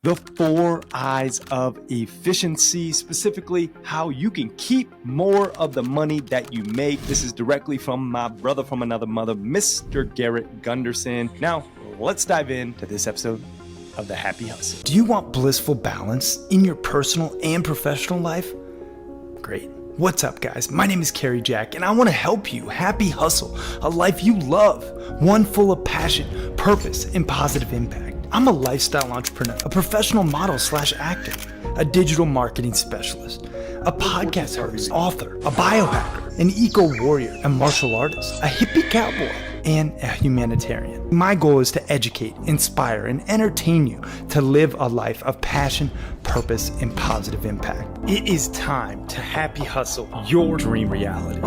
The 4 eyes of efficiency, specifically how you can keep more of the money that you make. This is directly from my brother from another mother, Mr. Garrett Gunderson. Now, let's dive into this episode of The Happy Hustle. Do you want blissful balance in your personal and professional life? Great. What's up, guys? My name is Cary Jack, and I want to help you happy hustle a life you love, one full of passion, purpose, and positive impact. I'm a lifestyle entrepreneur, a professional model / actor, a digital marketing specialist, a podcast host, author, a biohacker, an eco-warrior, a martial artist, a hippie cowboy, and a humanitarian. My goal is to educate, inspire, and entertain you to live a life of passion, purpose, and positive impact. It is time to happy hustle your dream reality.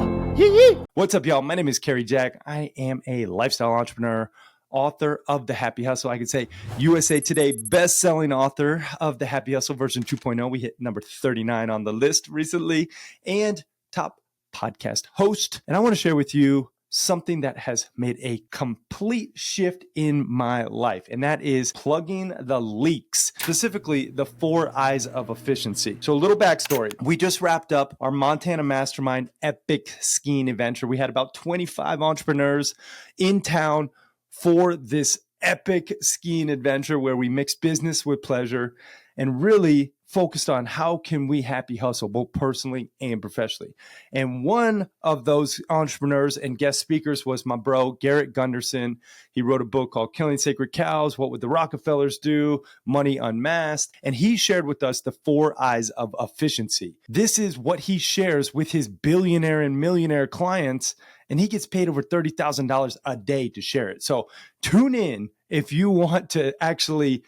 What's up, y'all? My name is Cary Jack. I am a lifestyle entrepreneur, author of The Happy Hustle. I could say USA Today best-selling author of The Happy Hustle version 2.0. We hit number 39 on the list recently, and top podcast host. And I want to share with you something that has made a complete shift in my life, and that is plugging the leaks, specifically the 4 eyes of efficiency. So a little backstory. We just wrapped up our Montana Mastermind epic skiing adventure. We had about 25 entrepreneurs in town for this epic skiing adventure where we mixed business with pleasure and really focused on how can we happy hustle both personally and professionally. And one of those entrepreneurs and guest speakers was my bro, Garrett Gunderson. He wrote a book called Killing Sacred Cows, What Would the Rockefellers Do? Money Unmasked. And he shared with us the 4 eyes of efficiency. This is what he shares with his billionaire and millionaire clients, and he gets paid over $30,000 a day to share it. So tune in if you want to actually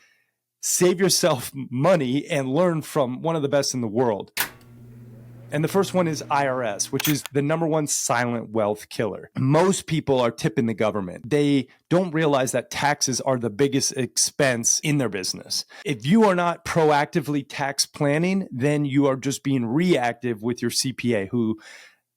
save yourself money and learn from one of the best in the world. And the first one is IRS, which is the number one silent wealth killer. Most people are tipping the government. They don't realize that taxes are the biggest expense in their business. If you are not proactively tax planning, then you are just being reactive with your CPA, who,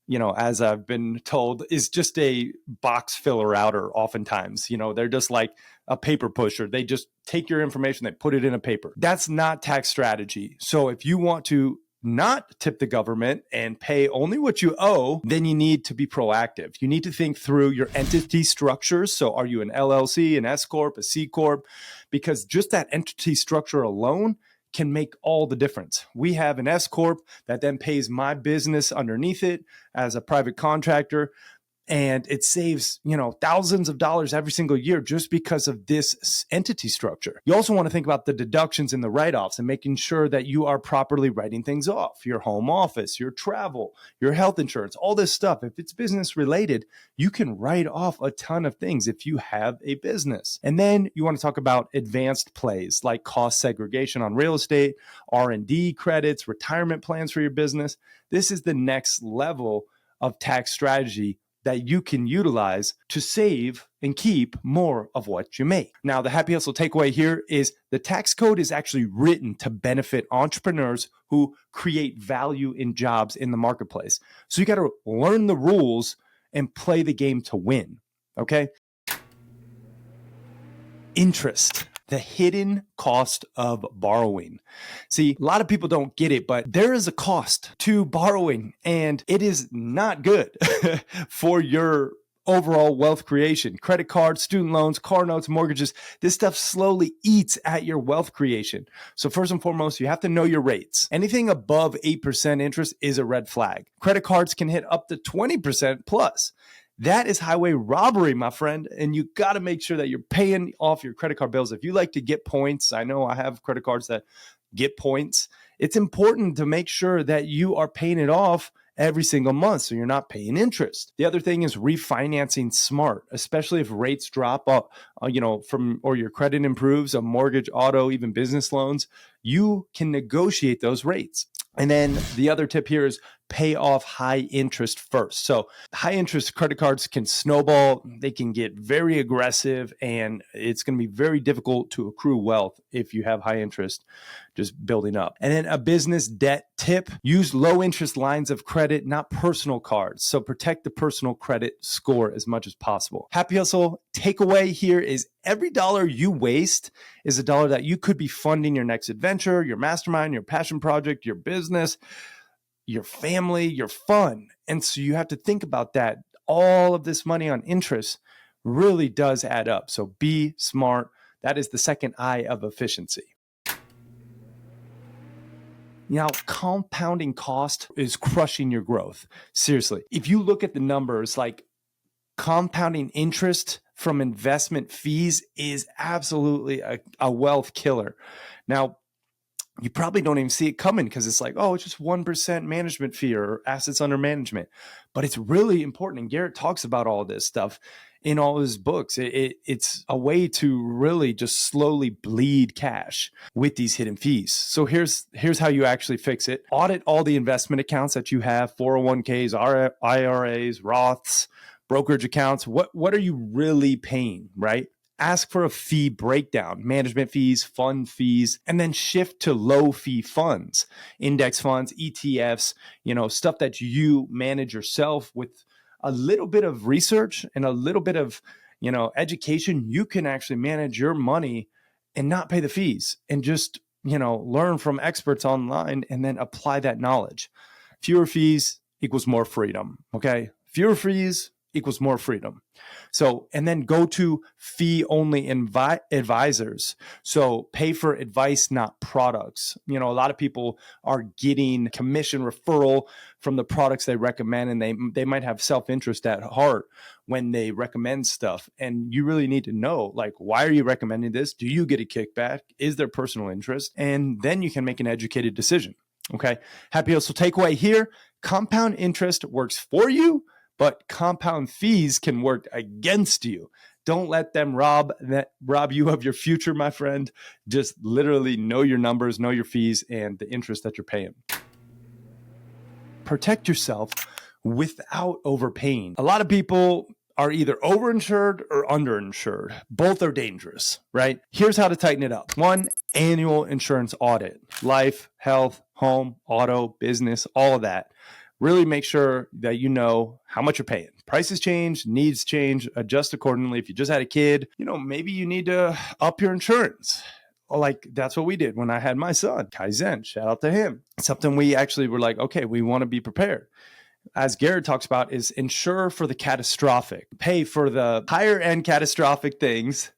you know, as I've been told, is just a box filler outer oftentimes. You know, they're just like a paper pusher. They just take your information, they put it in a paper. That's not tax strategy. So if you want to not tip the government and pay only what you owe, then you need to be proactive. You need to think through your entity structures. So are you an LLC, an S Corp, a C Corp? Because just that entity structure alone can make all the difference. We have an S Corp that then pays my business underneath it as a private contractor, and it saves, thousands of dollars every single year just because of this entity structure. You also want to think about the deductions and the write-offs and making sure that you are properly writing things off. Your home office, your travel, your health insurance, all this stuff. If it's business related, you can write off a ton of things if you have a business. And then you want to talk about advanced plays like cost segregation on real estate, R&D credits, retirement plans for your business. This is the next level of tax strategy that you can utilize to save and keep more of what you make. Now, the Happy Hustle takeaway here is the tax code is actually written to benefit entrepreneurs who create value in jobs in the marketplace. So you got to learn the rules and play the game to win, okay? Interest. The hidden cost of borrowing. See, a lot of people don't get it, but there is a cost to borrowing, and it is not good for your overall wealth creation. Credit cards, student loans, car notes, mortgages, this stuff slowly eats at your wealth creation. So first and foremost, you have to know your rates. Anything above 8% interest is a red flag. Credit cards can hit up to 20% plus. That is highway robbery, my friend. And you got to make sure that you're paying off your credit card bills. If you like to get points, I know I have credit cards that get points. It's important to make sure that you are paying it off every single month so you're not paying interest. The other thing is refinancing smart, especially if rates drop or your credit improves, a mortgage, auto, even business loans, you can negotiate those rates. And then the other tip here is pay off high interest first. So high interest credit cards can snowball. They can get very aggressive, and it's going to be very difficult to accrue wealth if you have high interest just building up. And then a business debt tip: use low interest lines of credit, not personal cards. So protect the personal credit score as much as possible. Happy Hustle takeaway here is every dollar you waste is a dollar that you could be funding your next adventure, your mastermind, your passion project, your business, your family, your fun. And so you have to think about that. All of this money on interest really does add up. So be smart. That is the second I of efficiency. Now, compounding cost is crushing your growth. Seriously, if you look at the numbers, like compounding interest from investment fees is absolutely a wealth killer. Now, you probably don't even see it coming because it's like, oh, it's just 1% management fee or assets under management. But it's really important. And Garrett talks about all this stuff in all his books. It's a way to really just slowly bleed cash with these hidden fees. So here's how you actually fix it. Audit all the investment accounts that you have: 401ks, IRAs, Roths, brokerage accounts. What are you really paying, right? Ask for a fee breakdown: management fees, fund fees, and then shift to low fee funds, index funds, ETFs, stuff that you manage yourself. With a little bit of research and a little bit of, education, you can actually manage your money and not pay the fees, and just, learn from experts online and then apply that knowledge. Fewer fees equals more freedom. Okay. Fewer fees equals more freedom. So, and then go to fee only advisors. So pay for advice, not products. A lot of people are getting commission referral from the products they recommend, and they might have self-interest at heart when they recommend stuff. And you really need to know, like, why are you recommending this? Do you get a kickback? Is there personal interest? And then you can make an educated decision. Okay. Happy Hustle takeaway here: compound interest works for you, but compound fees can work against you. Don't let them rob you of your future, my friend. Just literally know your numbers, know your fees, and the interest that you're paying. Protect yourself without overpaying. A lot of people are either overinsured or underinsured. Both are dangerous, right? Here's how to tighten it up. 1, annual insurance audit: life, health, home, auto, business, all of that. Really make sure that you know how much you're paying. Prices change, needs change, adjust accordingly. If you just had a kid, maybe you need to up your insurance. Like, that's what we did when I had my son, Kaizen. Shout out to him. Something we actually were like, okay, we want to be prepared. As Garrett talks about, is insure for the catastrophic. Pay for the higher end catastrophic things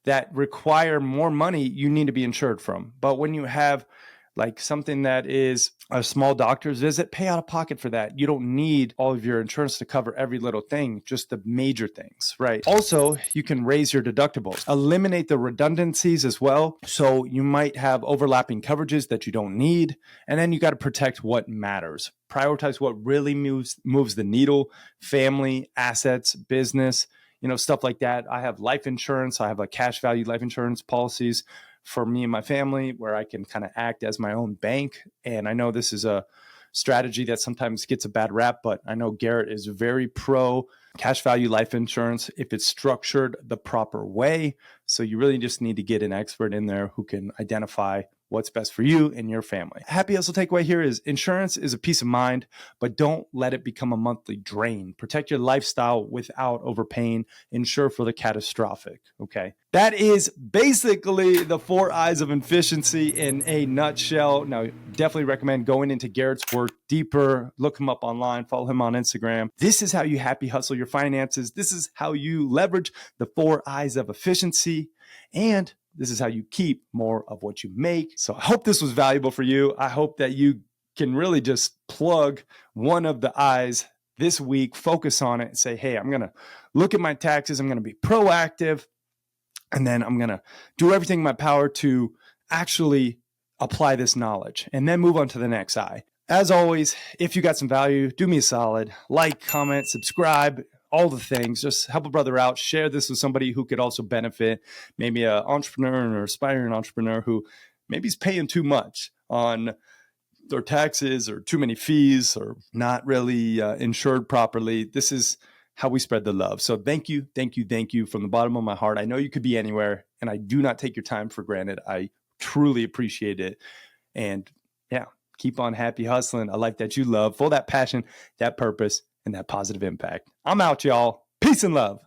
that require more money you need to be insured from. But when you have like something that is a small doctor's visit, pay out of pocket for that. You don't need all of your insurance to cover every little thing, just the major things, right? Also, you can raise your deductibles, eliminate the redundancies as well. So you might have overlapping coverages that you don't need. And then you got to protect what matters. Prioritize what really moves the needle: family, assets, business, stuff like that. I have life insurance. I have a cash value life insurance policies for me and my family, where I can kind of act as my own bank. And I know this is a strategy that sometimes gets a bad rap, but I know Garrett is very pro cash value life insurance if it's structured the proper way. So you really just need to get an expert in there who can identify what's best for you and your family. Happy Hustle takeaway here is insurance is a peace of mind, but don't let it become a monthly drain. Protect your lifestyle without overpaying. Insure for the catastrophic. Okay. That is basically the 4 I's of efficiency in a nutshell. Now, definitely recommend going into Garrett's work deeper. Look him up online, follow him on Instagram. This is how you happy hustle your finances. This is how you leverage the 4 I's of efficiency. And this is how you keep more of what you make. So I hope this was valuable for you. I hope that you can really just plug one of the I's this week, focus on it, and say, hey, I'm going to look at my taxes. I'm going to be proactive. And then I'm going to do everything in my power to actually apply this knowledge, and then move on to the next I. As always, if you got some value, do me a solid. Like, comment, subscribe. All the things. Just help a brother out. Share this with somebody who could also benefit. Maybe an entrepreneur or aspiring entrepreneur who maybe is paying too much on or taxes or too many fees or not really insured properly. This is how we spread the love. So thank you, thank you, thank you from the bottom of my heart. I know you could be anywhere, and I do not take your time for granted. I truly appreciate it. And yeah, keep on happy hustling a life that you love, full of that passion, that purpose, and that positive impact. I'm out, y'all. Peace and love.